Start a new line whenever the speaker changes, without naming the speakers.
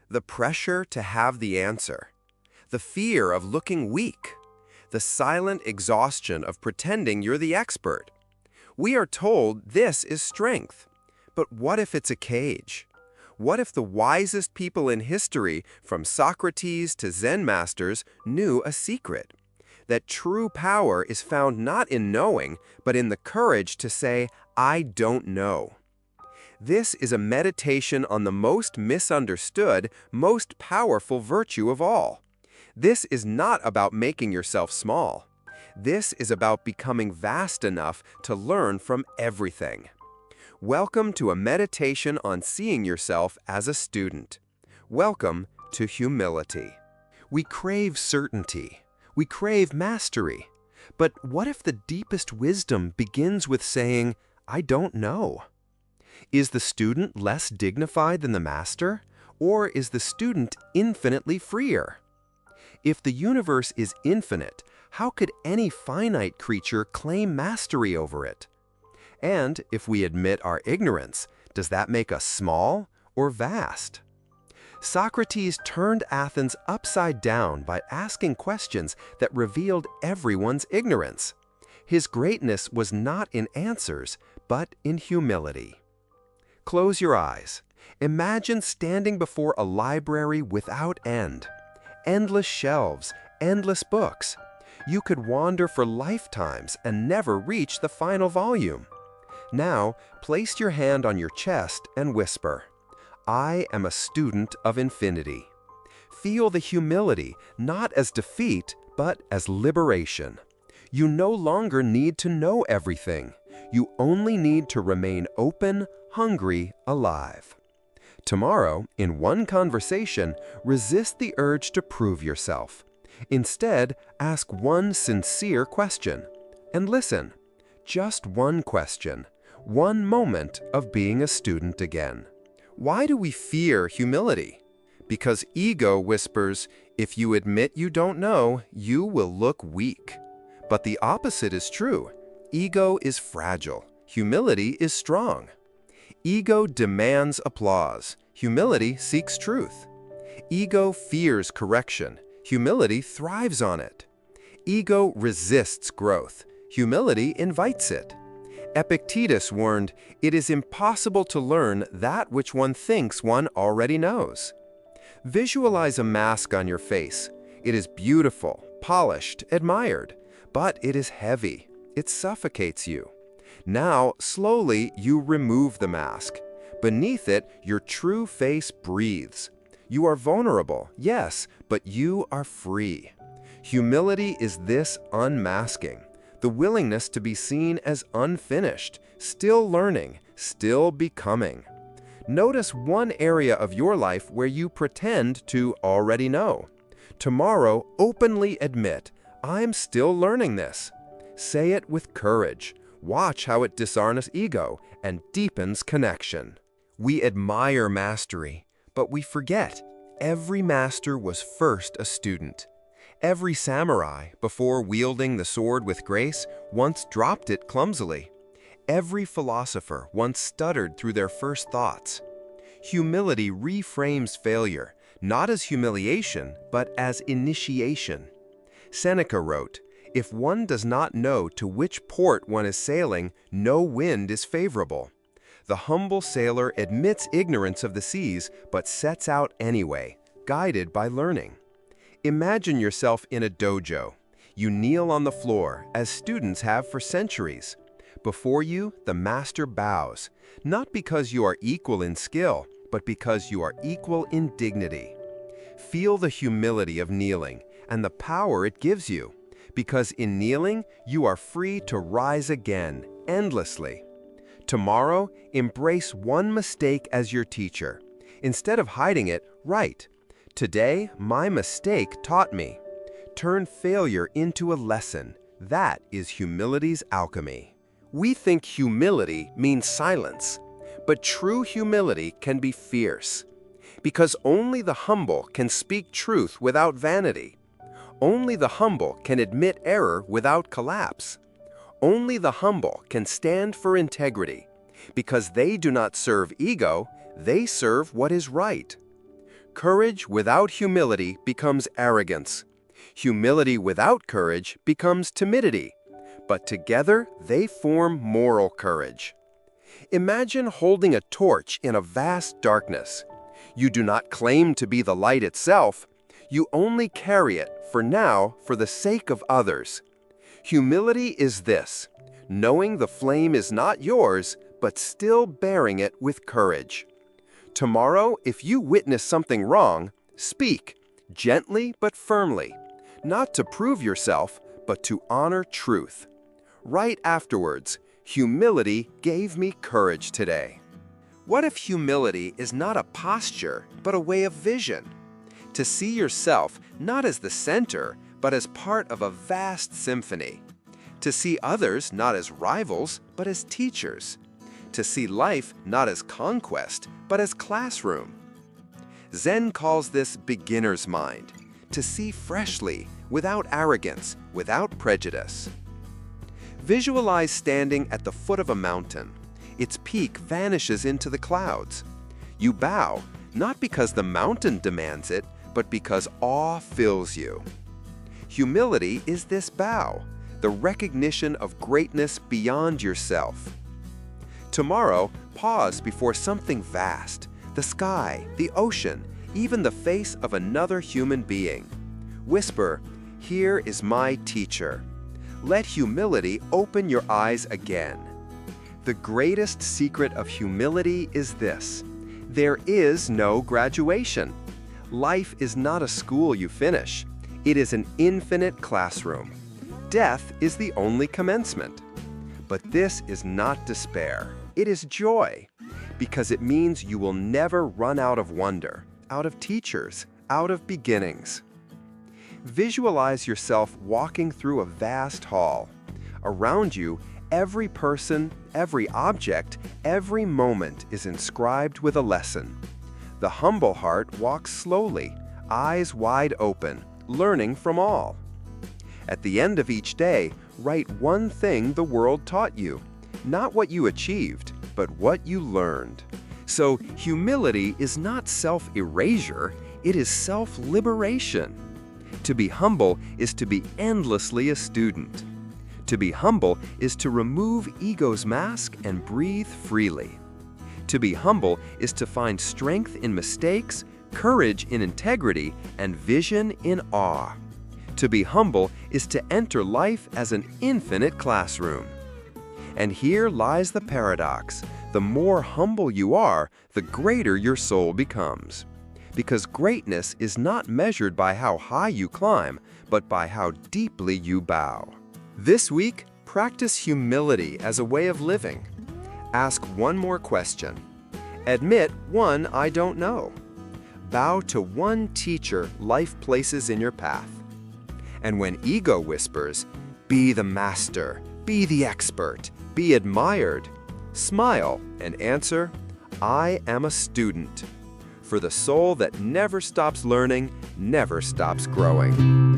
the pressure to have the answer, the fear of looking weak, the silent exhaustion of pretending you're the expert. We are told this is strength. But what if it's a cage? What if the wisest people in history, from Socrates to Zen masters, knew a secret? That true power is found not in knowing, but in the courage to say, I don't know. This is a meditation on the most misunderstood, most powerful virtue of all. This is not about making yourself small. This is about becoming vast enough to learn from everything. Welcome to a meditation on seeing yourself as a student. Welcome to humility. We crave certainty. We crave mastery. But what if the deepest wisdom begins with saying, I don't know? Is the student less dignified than the master? Or is the student infinitely freer? If the universe is infinite, how could any finite creature claim mastery over it? And if we admit our ignorance, does that make us small or vast? Socrates turned Athens upside down by asking questions that revealed everyone's ignorance. His greatness was not in answers, but in humility. Close your eyes. Imagine standing before a library without end. Endless shelves, endless books. You could wander for lifetimes and never reach the final volume. Now, place your hand on your chest and whisper, I am a student of infinity. Feel the humility, not as defeat, but as liberation. You no longer need to know everything. You only need to remain open, hungry, alive. Tomorrow, in one conversation, resist the urge to prove yourself. Instead, ask one sincere question. And listen, just one question. One moment of being a student again. Why do we fear humility? Because ego whispers, if you admit you don't know, you will look weak. But the opposite is true. Ego is fragile. Humility is strong. Ego demands applause. Humility seeks truth. Ego fears correction. Humility thrives on it. Ego resists growth. Humility invites it. Epictetus warned, it is impossible to learn that which one thinks one already knows. Visualize a mask on your face. It is beautiful, polished, admired, but it is heavy. It suffocates you. Now, slowly, you remove the mask. Beneath it, your true face breathes. You are vulnerable, yes, but you are free. Humility is this unmasking. The willingness to be seen as unfinished, still learning, still becoming. Notice one area of your life where you pretend to already know. Tomorrow, openly admit, I'm still learning this. Say it with courage. Watch how it disarms ego and deepens connection. We admire mastery, but we forget every master was first a student. Every samurai, before wielding the sword with grace, once dropped it clumsily. Every philosopher once stuttered through their first thoughts. Humility reframes failure, not as humiliation, but as initiation. Seneca wrote, if one does not know to which port one is sailing, no wind is favorable. The humble sailor admits ignorance of the seas, but sets out anyway, guided by learning. Imagine yourself in a dojo. You kneel on the floor, as students have for centuries. Before you, the master bows, not because you are equal in skill, but because you are equal in dignity. Feel the humility of kneeling and the power it gives you, because in kneeling, you are free to rise again, endlessly. Tomorrow, embrace one mistake as your teacher. Instead of hiding it, write, today, my mistake taught me. Turn failure into a lesson. That is humility's alchemy. We think humility means silence, but true humility can be fierce. Because only the humble can speak truth without vanity. Only the humble can admit error without collapse. Only the humble can stand for integrity. Because they do not serve ego, they serve what is right. Courage without humility becomes arrogance. Humility without courage becomes timidity. But together, they form moral courage. Imagine holding a torch in a vast darkness. You do not claim to be the light itself. You only carry it, for now, for the sake of others. Humility is this: knowing the flame is not yours, but still bearing it with courage. Tomorrow, if you witness something wrong, speak, gently but firmly, not to prove yourself, but to honor truth. Right afterwards, humility gave me courage today. What if humility is not a posture, but a way of vision? To see yourself not as the center, but as part of a vast symphony. To see others not as rivals, but as teachers. To see life not as conquest, but as classroom. Zen calls this beginner's mind, to see freshly, without arrogance, without prejudice. Visualize standing at the foot of a mountain. Its peak vanishes into the clouds. You bow, not because the mountain demands it, but because awe fills you. Humility is this bow, the recognition of greatness beyond yourself. Tomorrow, pause before something vast, the sky, the ocean, even the face of another human being. Whisper, "Here is my teacher." Let humility open your eyes again. The greatest secret of humility is this: there is no graduation. Life is not a school you finish. It is an infinite classroom. Death is the only commencement. But this is not despair. It is joy, because it means you will never run out of wonder, out of teachers, out of beginnings. Visualize yourself walking through a vast hall. Around you, every person, every object, every moment is inscribed with a lesson. The humble heart walks slowly, eyes wide open, learning from all. At the end of each day, write one thing the world taught you, not what you achieved, but what you learned. So humility is not self-erasure, it is self-liberation. To be humble is to be endlessly a student. To be humble is to remove ego's mask and breathe freely. To be humble is to find strength in mistakes, courage in integrity, and vision in awe. To be humble is to enter life as an infinite classroom. And here lies the paradox. The more humble you are, the greater your soul becomes. Because greatness is not measured by how high you climb, but by how deeply you bow. This week, practice humility as a way of living. Ask one more question. Admit one I don't know. Bow to one teacher life places in your path. And when ego whispers, "Be the master, be the expert, be admired," smile and answer, "I am a student." For the soul that never stops learning, never stops growing.